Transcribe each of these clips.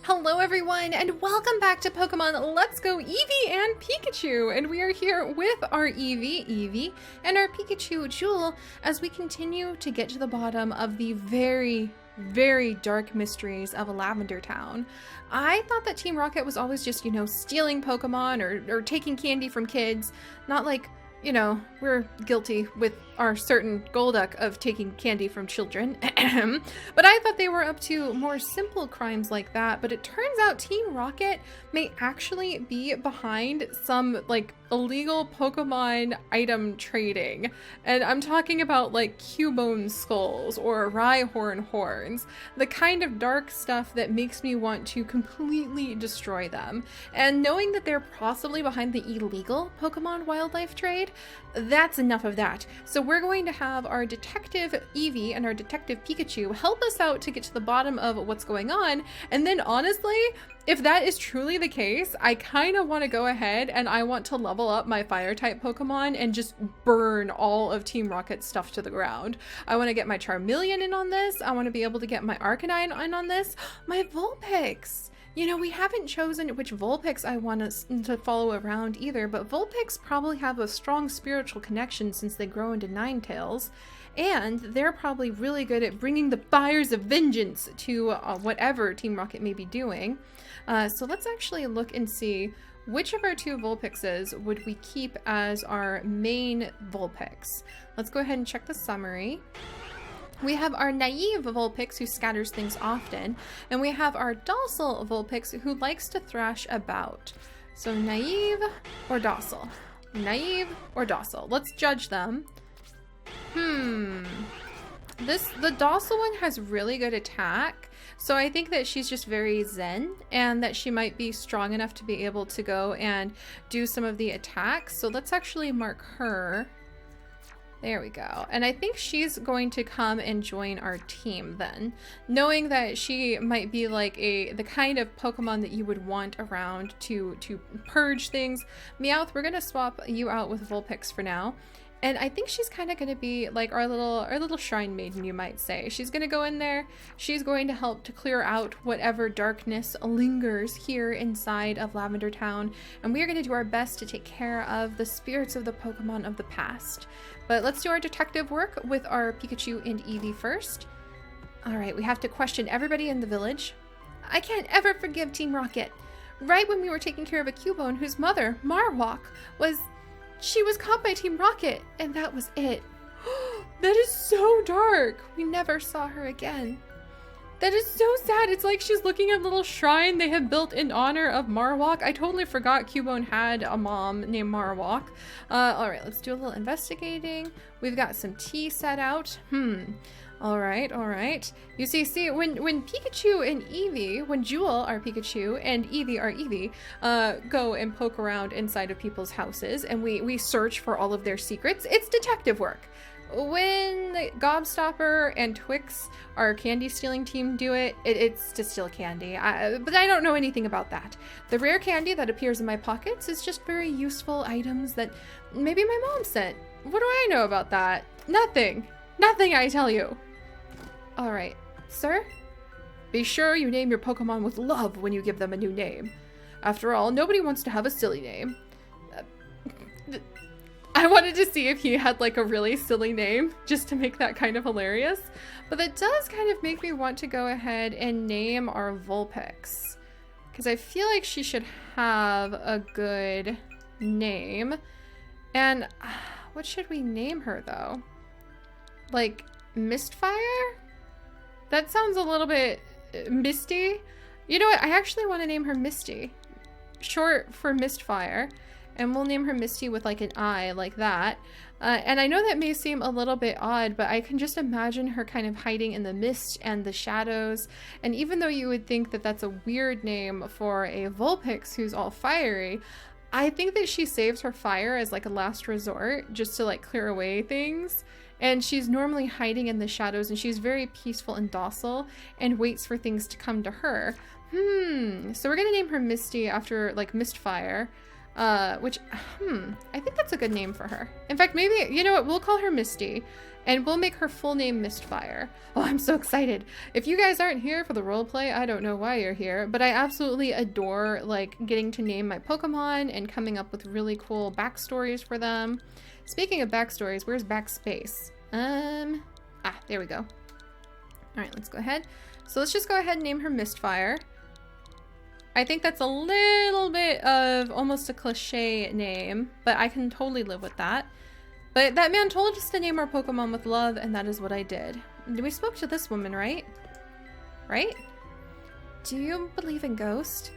Hello everyone, and welcome back to Pokemon Let's Go Eevee and Pikachu! And we are here with our Eevee, and our Pikachu, Jewel, as we continue to get to the bottom of the very dark mysteries of Lavender Town. I thought that Team Rocket was always just, stealing Pokemon or taking candy from kids, not like, we're guilty with our certain Golduck of taking candy from children. But I thought they were up to more simple crimes like that. But it turns out Team Rocket may actually be behind some illegal Pokemon item trading. And I'm talking about Cubone skulls or Rhyhorn horns. The kind of dark stuff that makes me want to completely destroy them. And knowing that they're possibly behind the illegal Pokemon wildlife trade, that's enough of that. So we're going to have our Detective Eevee and our Detective Pikachu help us out to get to the bottom of what's going on. And then honestly, if that is truly the case, I kind of want to go ahead and I want to level up my fire type Pokemon and just burn all of Team Rocket's stuff to the ground. I want to get my Charmeleon in on this. I want to be able to get my Arcanine in on this. My Vulpix. We haven't chosen which Vulpix I want us to follow around either, but Vulpix probably have a strong spiritual connection since they grow into Ninetales, and they're probably really good at bringing the fires of vengeance to whatever Team Rocket may be doing. So let's actually look and see which of our two Vulpixes would we keep as our main Vulpix. Let's go ahead and check the summary. We have our naive Vulpix who scatters things often, and we have our docile Vulpix who likes to thrash about. So naive or docile? Naive or docile? Let's judge them. The docile one has really good attack, so I think that she's just very zen and that she might be strong enough to be able to go and do some of the attacks. So let's actually mark her. There we go. And I think she's going to come and join our team then, knowing that she might be like the kind of Pokemon that you would want around to purge things. Meowth, we're going to swap you out with Vulpix for now. And I think she's kind of going to be like our little shrine maiden, you might say. She's going to go in there. She's going to help to clear out whatever darkness lingers here inside of Lavender Town. And we are going to do our best to take care of the spirits of the Pokemon of the past. But let's do our detective work with our Pikachu and Eevee first. All right, we have to question everybody in the village. I can't ever forgive Team Rocket. Right when we were taking care of a Cubone whose mother, Marowak, she was caught by Team Rocket, and that was it. That is so dark. We never saw her again. That is so sad. It's like she's looking at a little shrine they have built in honor of Marowak. I totally forgot Cubone had a mom named Marowak. All right, let's do a little investigating. We've got some tea set out. All right. You see, when Pikachu and Eevee, when Jewel, our Pikachu, and Eevee, our Eevee, go and poke around inside of people's houses and we search for all of their secrets, it's detective work. When Gobstopper and Twix, our candy stealing team, do it, it's to steal candy. But I don't know anything about that. The rare candy that appears in my pockets is just very useful items that maybe my mom sent. What do I know about that? Nothing, I tell you. All right, sir, be sure you name your Pokemon with love when you give them a new name. After all, nobody wants to have a silly name. I wanted to see if he had a really silly name just to make that kind of hilarious, but that does kind of make me want to go ahead and name our Vulpix because I feel like she should have a good name. And what should we name her though? Mistfire? That sounds a little bit misty. You know what? I actually want to name her Misty, short for Mistfire. And we'll name her Misty with an I like that. And I know that may seem a little bit odd, but I can just imagine her kind of hiding in the mist and the shadows. And even though you would think that that's a weird name for a Vulpix who's all fiery, I think that she saves her fire as a last resort just to clear away things. And she's normally hiding in the shadows and she's very peaceful and docile and waits for things to come to her. So we're gonna name her Misty after Mistfire. I think that's a good name for her. In fact, maybe, you know what, we'll call her Misty. And we'll make her full name Mistfire. Oh, I'm so excited. If you guys aren't here for the roleplay, I don't know why you're here, but I absolutely adore like getting to name my Pokemon and coming up with really cool backstories for them. Speaking of backstories, where's backspace? There we go. All right, let's go ahead. So let's just go ahead and name her Mistfire. I think that's a little bit of almost a cliche name, but I can totally live with that. But that man told us to name our Pokemon with love, and that is what I did. We spoke to this woman, right? Right? Do you believe in ghost?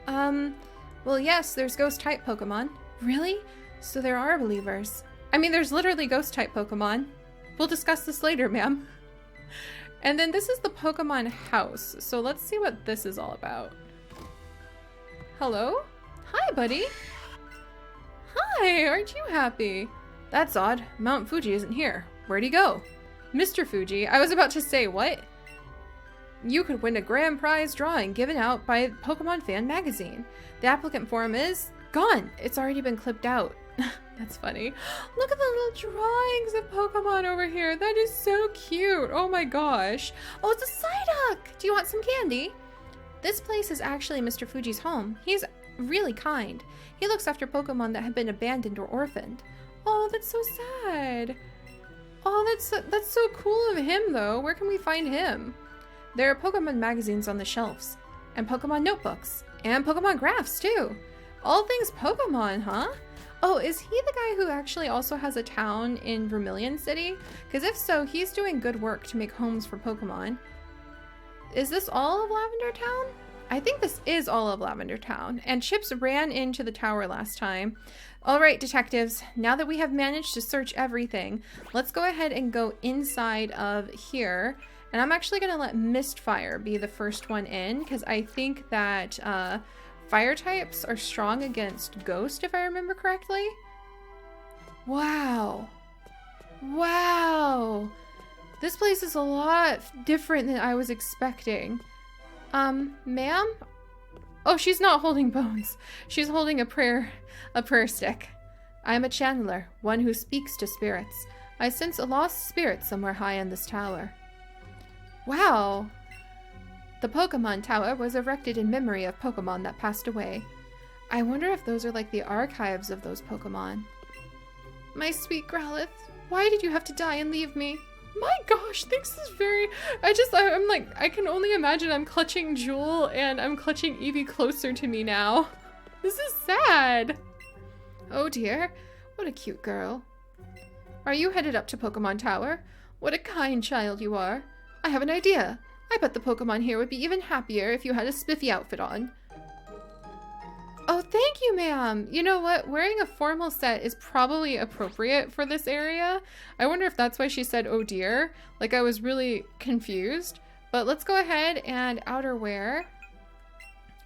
Well, yes, there's ghost-type Pokemon. Really? So there are believers. I mean, there's literally ghost-type Pokemon. We'll discuss this later, ma'am. And then this is the Pokemon house. So let's see what this is all about. Hello? Hi, buddy. Hi, aren't you happy? That's odd. Mount Fuji isn't here. Where'd he go? Mr. Fuji, I was about to say, what? You could win a grand prize drawing given out by Pokemon Fan Magazine. The applicant form is gone. It's already been clipped out. That's funny. Look at the little drawings of Pokemon over here. That is so cute. Oh my gosh. Oh, it's a Psyduck. Do you want some candy? This place is actually Mr. Fuji's home. He's really kind. He looks after Pokemon that have been abandoned or orphaned. Oh, that's so sad. Oh, that's so cool of him, though. Where can we find him? There are Pokemon magazines on the shelves, and Pokemon notebooks, and Pokemon graphs, too. All things Pokemon, huh? Oh, is he the guy who actually also has a town in Vermilion City? Because if so, he's doing good work to make homes for Pokemon. Is this all of Lavender Town? I think this is all of Lavender Town, and Chips ran into the tower last time. All right, detectives, now that we have managed to search everything, let's go ahead and go inside of here. And I'm actually going to let Mistfire be the first one in, because I think that fire types are strong against Ghost, if I remember correctly. Wow. Wow. This place is a lot different than I was expecting. Ma'am? Oh, she's not holding bones. She's holding a prayer stick. I am a channeler, one who speaks to spirits. I sense a lost spirit somewhere high in this tower. Wow. The Pokemon Tower was erected in memory of Pokemon that passed away. I wonder if those are like the archives of those Pokemon. My sweet Growlithe, why did you have to die and leave me? My gosh, this is very... I'm like, I can only imagine I'm clutching Jewel and I'm clutching Eevee closer to me now. This is sad. Oh dear, what a cute girl. Are you headed up to Pokemon Tower? What a kind child you are. I have an idea. I bet the Pokemon here would be even happier if you had a spiffy outfit on. Oh, thank you, ma'am. You know what? Wearing a formal set is probably appropriate for this area. I wonder if that's why she said, oh dear. Like, I was really confused. But let's go ahead and outerwear.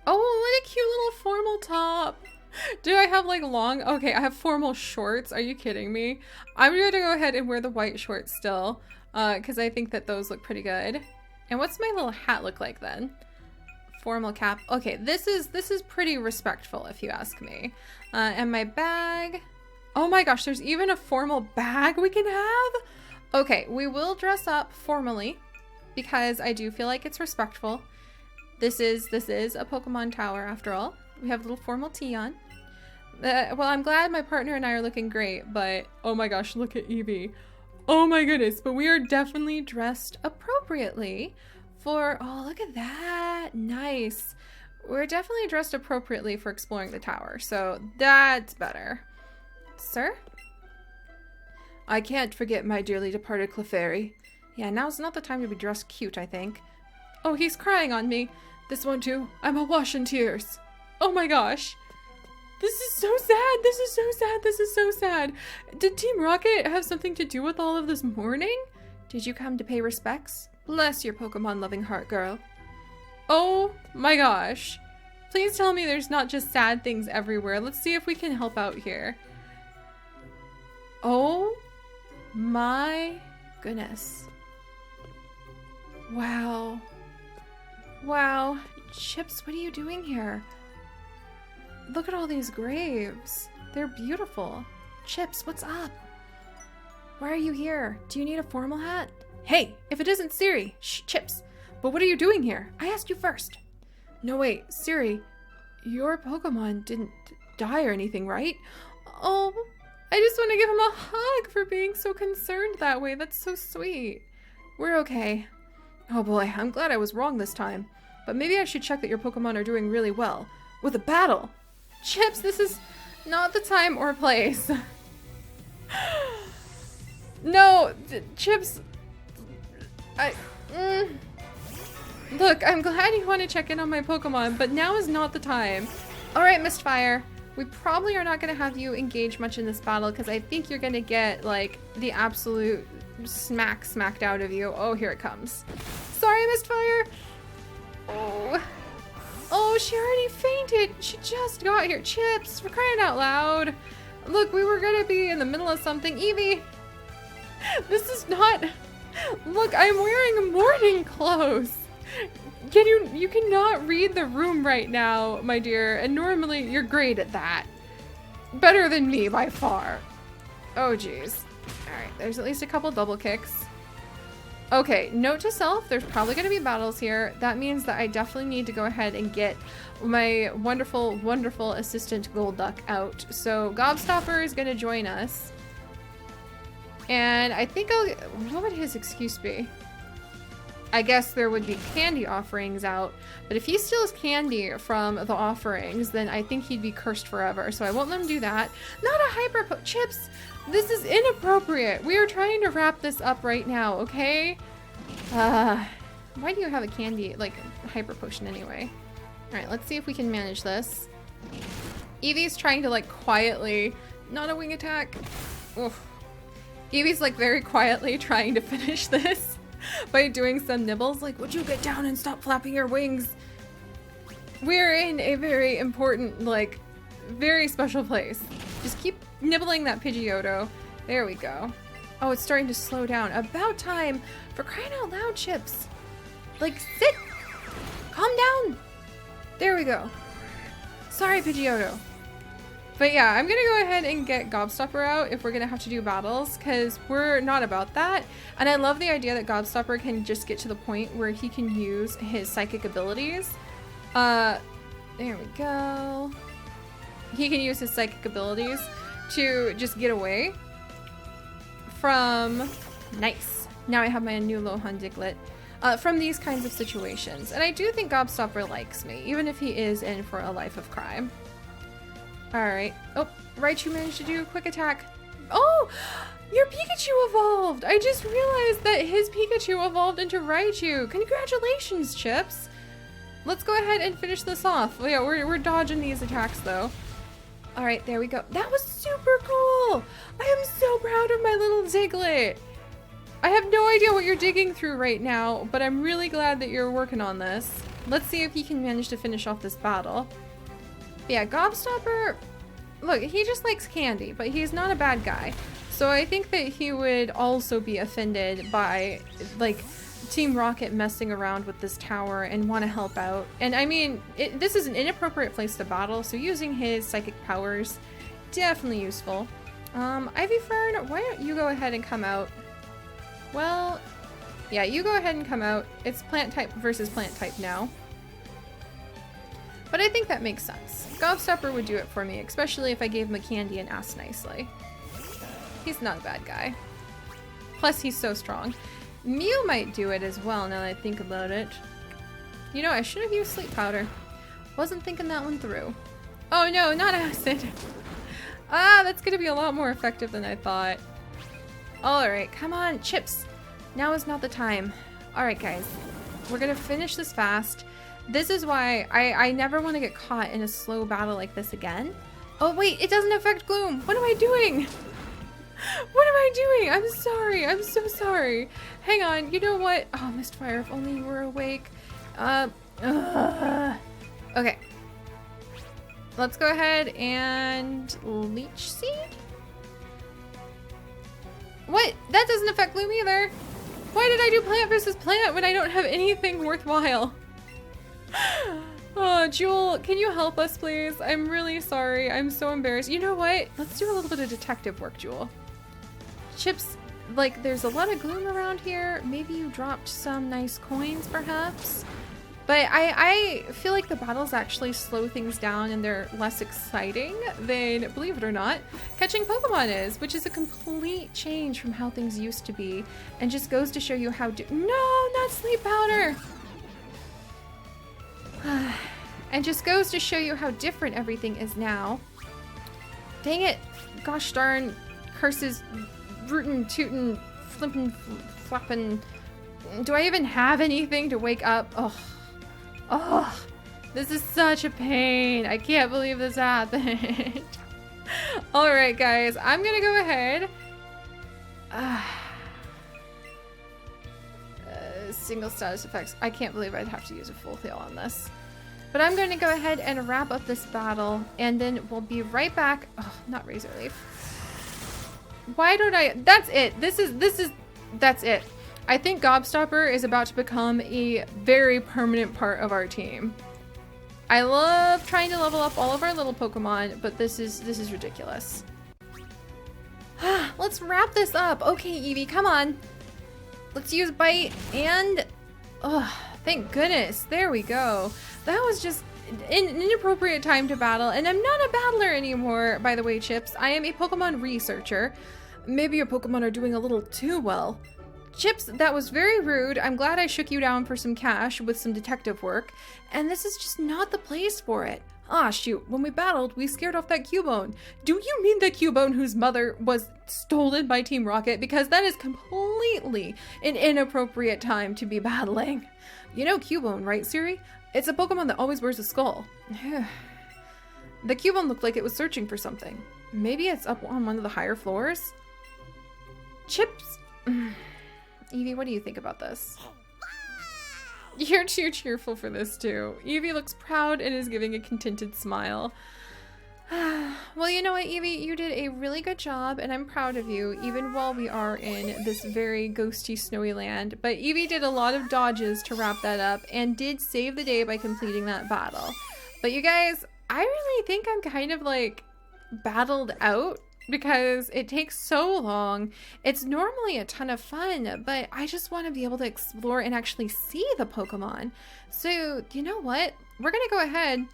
Oh, what a cute little formal top. Do I have like long? Okay, I have formal shorts. Are you kidding me? I'm going to go ahead and wear the white shorts still. Because I think that those look pretty good. And what's my little hat look like then? Formal cap. Okay, this is pretty respectful if you ask me. And my bag. Oh my gosh, there's even a formal bag we can have? Okay, we will dress up formally because I do feel like it's respectful. This is a Pokemon Tower after all. We have a little formal tee on. Well, I'm glad my partner and I are looking great, but oh my gosh, look at Eevee. Oh my goodness, but we are definitely dressed appropriately for, oh, look at that. Nice. We're definitely dressed appropriately for exploring the tower, so that's better. Sir? I can't forget my dearly departed Clefairy. Yeah, now's not the time to be dressed cute, I think. Oh, he's crying on me. This won't do. I'm awash in tears. Oh my gosh. This is so sad. This is so sad. This is so sad. Did Team Rocket have something to do with all of this mourning? Did you come to pay respects? Bless your Pokemon-loving heart, girl. Oh my gosh. Please tell me there's not just sad things everywhere. Let's see if we can help out here. Oh my goodness. Wow. Wow. Chips, what are you doing here? Look at all these graves. They're beautiful. Chips, what's up? Why are you here? Do you need a formal hat? Hey, if it isn't Siri. Shh, Chips. But what are you doing here? I asked you first. No, wait, Siri, your Pokemon didn't die or anything, right? Oh, I just want to give him a hug for being so concerned that way. That's so sweet. We're okay. Oh boy, I'm glad I was wrong this time. But maybe I should check that your Pokemon are doing really well. With a battle! Chips, this is not the time or place. No, Chips, Look, I'm glad you want to check in on my Pokemon, but now is not the time. Alright, Mistfire. We probably are not going to have you engage much in this battle because I think you're going to get, like, the absolute smacked out of you. Oh, here it comes. Sorry, Mistfire. Oh, she already fainted. She just got here. Chips, we're crying out loud. Look, we were going to be in the middle of something. Eevee, this is not... Look, I'm wearing morning clothes. You cannot read the room right now, my dear, and normally you're great at that. Better than me by far. Oh, geez. Alright, there's at least a couple double kicks. Okay, note to self, there's probably going to be battles here. That means that I definitely need to go ahead and get my wonderful, wonderful assistant Golduck out. So Gobstopper is going to join us. And I think what would his excuse be? I guess there would be candy offerings out, but if he steals candy from the offerings, then I think he'd be cursed forever, so I won't let him do that. Not a Chips, this is inappropriate. We are trying to wrap this up right now, okay? Why do you have a candy, like, hyper potion anyway? Alright, let's see if we can manage this. Eevee's trying to, like, quietly, not a wing attack. Oof. Eevee's, like, very quietly trying to finish this by doing some nibbles. Like, would you get down and stop flapping your wings? We're in a very important, like, very special place. Just keep nibbling that Pidgeotto. There we go. Oh, it's starting to slow down. About time. For crying out loud, Chips. Like, sit. Calm down. There we go. Sorry, Pidgeotto. But yeah, I'm gonna go ahead and get Gobstopper out if we're gonna have to do battles, because we're not about that. And I love the idea that Gobstopper can just get to the point where he can use his psychic abilities. There we go. He can use his psychic abilities to just get away from... Nice. Now I have my new Lohan Diglett. From these kinds of situations. And I do think Gobstopper likes me, even if he is in for a life of crime. Alright. Oh, Raichu managed to do a quick attack. Oh! Your Pikachu evolved! I just realized that his Pikachu evolved into Raichu. Congratulations, Chips! Let's go ahead and finish this off. Yeah, we're dodging these attacks, though. Alright, there we go. That was super cool! I am so proud of my little Diglett! I have no idea what you're digging through right now, but I'm really glad that you're working on this. Let's see if he can manage to finish off this battle. Yeah, Gobstopper, look, he just likes candy, but he's not a bad guy. So I think that he would also be offended by, like, Team Rocket messing around with this tower and want to help out. And I mean, this is an inappropriate place to battle, so using his psychic powers, definitely useful. Ivy Fern, why don't you go ahead and come out? Well, yeah, you go ahead and come out. It's plant type versus plant type now. But I think that makes sense. Gobstopper would do it for me, especially if I gave him a candy and asked nicely. He's not a bad guy. Plus, he's so strong. Mew might do it as well, now that I think about it. You know, I should have used Sleep Powder. Wasn't thinking that one through. Oh no, not acid! Ah, that's gonna be a lot more effective than I thought. Alright, come on, Chips! Now is not the time. Alright guys, we're gonna finish this fast. This is why I never want to get caught in a slow battle like this again. Oh wait, it doesn't affect Gloom! What am I doing? What am I doing? I'm sorry, I'm so sorry. Hang on, you know what? Oh, Mistfire, if only you were awake. Okay. Let's go ahead and Leech Seed? What? That doesn't affect Gloom either. Why did I do plant versus plant when I don't have anything worthwhile? Oh, Jewel, can you help us, please? I'm really sorry. I'm so embarrassed. You know what? Let's do a little bit of detective work, Jewel. Chips, like, there's a lot of gloom around here. Maybe you dropped some nice coins, perhaps. But I feel like the battles actually slow things down and they're less exciting than, believe it or not, catching Pokemon is, which is a complete change from how things used to be, and just goes to show you how no, not sleep powder! And just goes to show you how different everything is now. Dang it! Gosh darn, curses, rootin', tootin', flippin', flappin'. Do I even have anything to wake up? Ugh. Oh, this is such a pain. I can't believe this happened. Alright guys, I'm gonna go ahead. Single status effects. I can't believe I'd have to use a full heal on this. But I'm going to go ahead and wrap up this battle, and then we'll be right back. Oh, not Razor Leaf. Why don't I? That's it. That's it. I think Gobstopper is about to become a very permanent part of our team. I love trying to level up all of our little Pokemon, but this is ridiculous. Let's wrap this up. Okay, Eevee, come on. Let's use Bite and... Oh, thank goodness. There we go. That was just an inappropriate time to battle, and I'm not a battler anymore, by the way, Chips. I am a Pokemon researcher. Maybe your Pokemon are doing a little too well. Chips, that was very rude. I'm glad I shook you down for some cash with some detective work, and this is just not the place for it. Ah, shoot. When we battled, we scared off that Cubone. Do you mean the Cubone whose mother was stolen by Team Rocket? Because that is completely an inappropriate time to be battling. You know Cubone, right, Siri? It's a Pokemon that always wears a skull. The Cubone looked like it was searching for something. Maybe it's up on one of the higher floors? Chips? Eevee, what do you think about this? You're too cheerful for this too. Eevee looks proud and is giving a contented smile. Well, you know what, Eevee? You did a really good job, and I'm proud of you, even while we are in this very ghosty, snowy land. But Eevee did a lot of dodges to wrap that up, and did save the day by completing that battle. But you guys, I really think I'm kind of like battled out, because it takes so long. It's normally a ton of fun, but I just want to be able to explore and actually see the Pokemon. So, you know what? We're going to go ahead.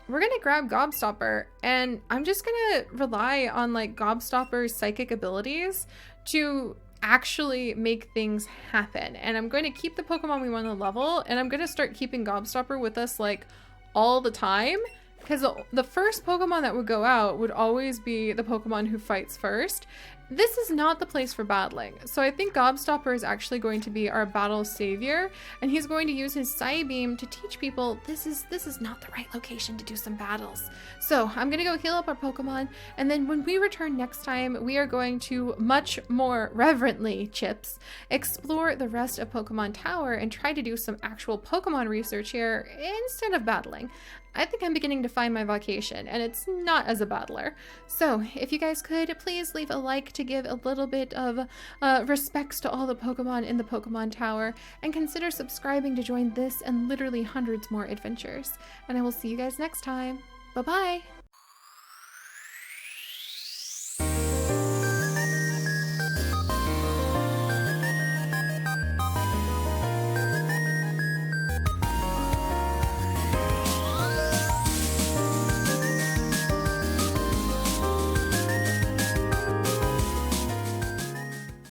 We're going to grab Gobstopper, and I'm just going to rely on like Gobstopper's psychic abilities to actually make things happen. And I'm going to keep the Pokemon we want to level, and I'm going to start keeping Gobstopper with us like all the time. Because the first Pokemon that would go out would always be the Pokemon who fights first. This is not the place for battling. So I think Gobstopper is actually going to be our battle savior. And he's going to use his Psybeam to teach people this is not the right location to do some battles. So I'm going to go heal up our Pokemon. And then when we return next time, we are going to much more reverently, Chips, explore the rest of Pokemon Tower and try to do some actual Pokemon research here instead of battling. I think I'm beginning to find my vocation, and it's not as a battler. So, if you guys could, please leave a like to give a little bit of respects to all the Pokemon in the Pokemon Tower, and consider subscribing to join this and literally hundreds more adventures. And I will see you guys next time. Bye-bye!